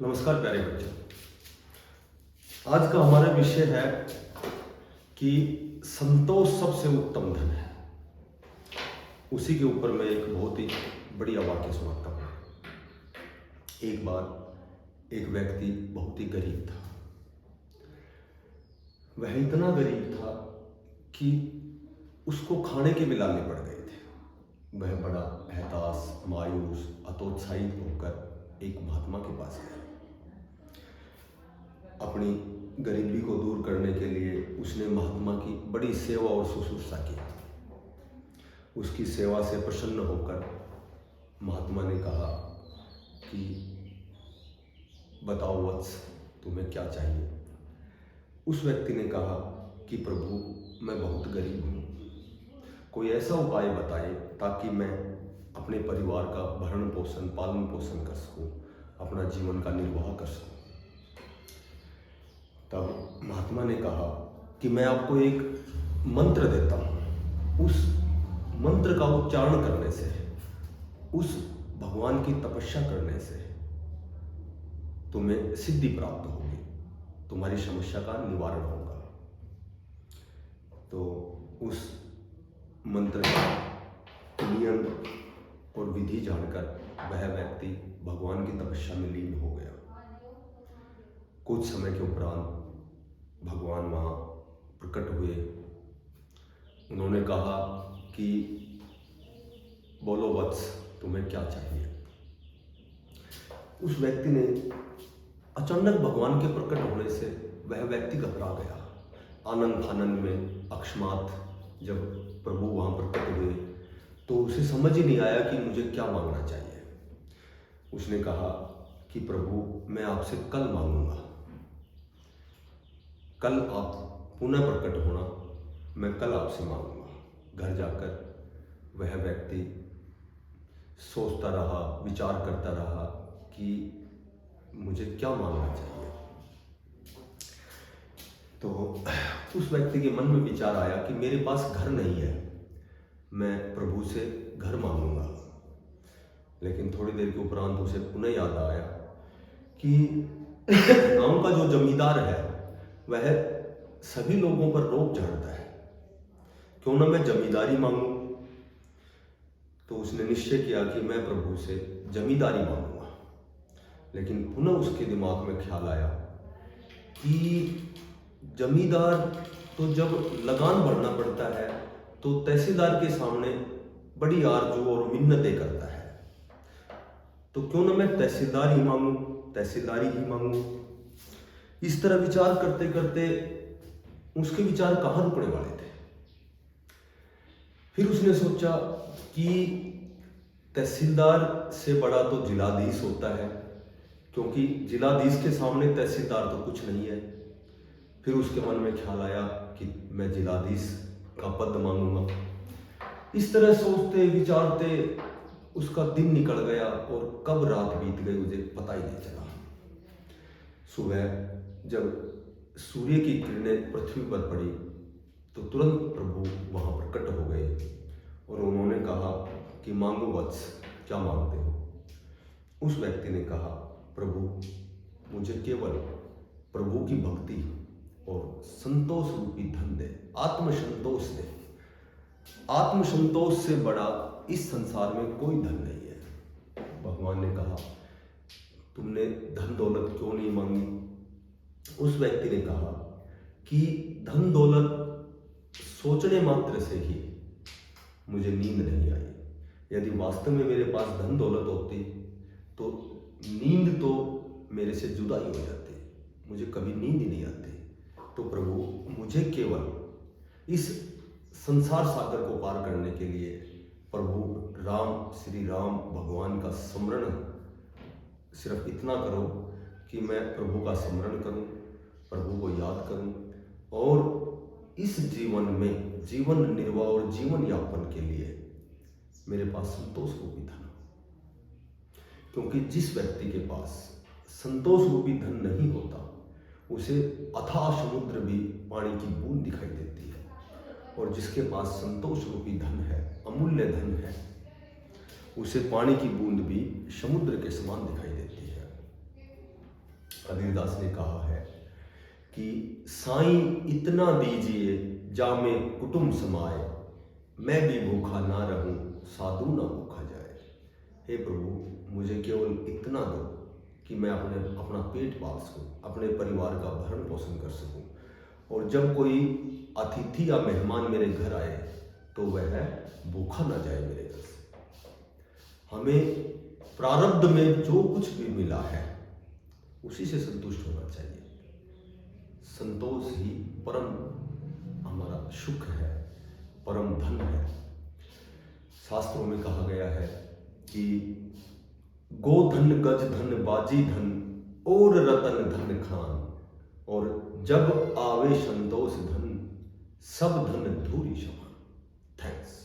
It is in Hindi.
नमस्कार प्यारे बच्चों। आज का हमारा विषय है कि संतोष सबसे उत्तम धन है। उसी के ऊपर मैं एक बहुत ही बढ़िया वाक्य सुनाता हूँ। एक बार एक व्यक्ति बहुत ही गरीब था। वह इतना गरीब था कि उसको खाने के भी लाले पड़ गए थे। वह बड़ा हताश, मायूस, हतोत्साहित होकर एक महात्मा के पास गया। अपनी गरीबी को दूर करने के लिए उसने महात्मा की बड़ी सेवा और शुश्रूषा की। उसकी सेवा से प्रसन्न होकर महात्मा ने कहा कि बताओ वत्स, तुम्हें क्या चाहिए। उस व्यक्ति ने कहा कि प्रभु, मैं बहुत गरीब हूँ, कोई ऐसा उपाय बताए ताकि मैं अपने परिवार का भरण पोषण, पालन पोषण कर सकूँ, अपना जीवन का निर्वाह कर सकूँ। तब महात्मा ने कहा कि मैं आपको एक मंत्र देता हूँ। उस मंत्र का उच्चारण करने से, उस भगवान की तपस्या करने से तुम्हें सिद्धि प्राप्त होगी, तुम्हारी समस्या का निवारण होगा। तो उस मंत्र का नियम और विधि जानकर वह व्यक्ति भगवान की तपस्या में लीन हो गया। कुछ समय के उपरांत भगवान वहाँ प्रकट हुए। उन्होंने कहा कि बोलो वत्स, तुम्हें क्या चाहिए। उस व्यक्ति ने अचानक भगवान के प्रकट होने से वह व्यक्ति घबरा गया। आनंद फानंद में अकस्मात जब प्रभु वहाँ प्रकट हुए तो उसे समझ ही नहीं आया कि मुझे क्या मांगना चाहिए। उसने कहा कि प्रभु, मैं आपसे कल मांगूंगा, कल आप पुनः प्रकट होना, मैं कल आपसे मांगूंगा। घर जाकर वह व्यक्ति सोचता रहा, विचार करता रहा कि मुझे क्या मांगना चाहिए। तो उस व्यक्ति के मन में विचार आया कि मेरे पास घर नहीं है, मैं प्रभु से घर मांगूंगा। लेकिन थोड़ी देर के उपरांत उसे पुनः याद आया कि गांव का जो जमींदार है वह सभी लोगों पर रोब झाड़ता है, क्यों ना मैं जमींदारी मांगूं। तो उसने निश्चय किया कि मैं प्रभु से जमींदारी मांगूंगा। लेकिन पुनः उसके दिमाग में ख्याल आया कि जमींदार तो जब लगान भरना पड़ता है तो तहसीलदार के सामने बड़ी आरजू और मिन्नतें करता है, तो क्यों ना मैं तहसीलदार ही मांगूं, तहसीलदारी ही मांगूं। इस तरह विचार करते करते उसके विचार कहाँ रुकने वाले थे। फिर उसने सोचा कि तहसीलदार से बड़ा तो जिलाधीश होता है, क्योंकि जिलाधीश के सामने तहसीलदार तो कुछ नहीं है। फिर उसके मन में ख्याल आया कि मैं जिलाधीश का पद मांगूंगा। इस तरह सोचते विचारते उसका दिन निकल गया और कब रात बीत गई उसे पता ही नहीं चला। सुबह जब सूर्य की किरणें पृथ्वी पर पड़ी तो तुरंत प्रभु वहाँ प्रकट हो गए और उन्होंने कहा कि मांगो वत्स, क्या मांगते हो। उस व्यक्ति ने कहा, प्रभु, मुझे केवल प्रभु की भक्ति और संतोष रूपी धन दे, आत्मसंतोष दे। आत्मसंतोष से बड़ा इस संसार में कोई धन नहीं है। भगवान ने कहा, तुमने धन दौलत क्यों नहीं मांगी। उस व्यक्ति ने कहा कि धन दौलत सोचने मात्र से ही मुझे नींद नहीं आई। यदि वास्तव में मेरे पास धन दौलत होती तो नींद तो मेरे से जुदा ही हो जाती, मुझे कभी नींद ही नहीं आती। तो प्रभु, मुझे केवल इस संसार सागर को पार करने के लिए प्रभु राम, श्री राम भगवान का स्मरण सिर्फ इतना करो कि मैं प्रभु का स्मरण करूं, प्रभु को याद करूं और इस जीवन में जीवन निर्वाह और जीवन यापन के लिए मेरे पास संतोष रूपी धन हो। क्योंकि जिस व्यक्ति के पास संतोष रूपी धन नहीं होता उसे अथाह समुद्र भी पानी की बूंद दिखाई देती है, और जिसके पास संतोष रूपी धन है, अमूल्य धन है, उसे पानी की बूंद भी समुद्र के समान दिखाई देती है। कबीरदास ने कहा है कि साईं इतना दीजिए जामे कुटुम समाए, मैं भी भूखा ना रहूं साधु ना भूखा जाए। हे प्रभु, मुझे केवल इतना दो कि मैं अपना पेट पाल सकूं, अपने परिवार का भरण पोषण कर सकूं, और जब कोई अतिथि या मेहमान मेरे घर आए तो वह भूखा ना जाए मेरे घर से। हमें प्रारब्ध में जो कुछ भी मिला है उसी से संतुष्ट होना चाहिए। संतोष ही परम हमारा सुख है, परम धन है। शास्त्रों में कहा गया है कि गोधन गज धन बाजी धन और रतन धन खान, और जब आवे संतोष धन सब धन धूरी समान। थैंक्स।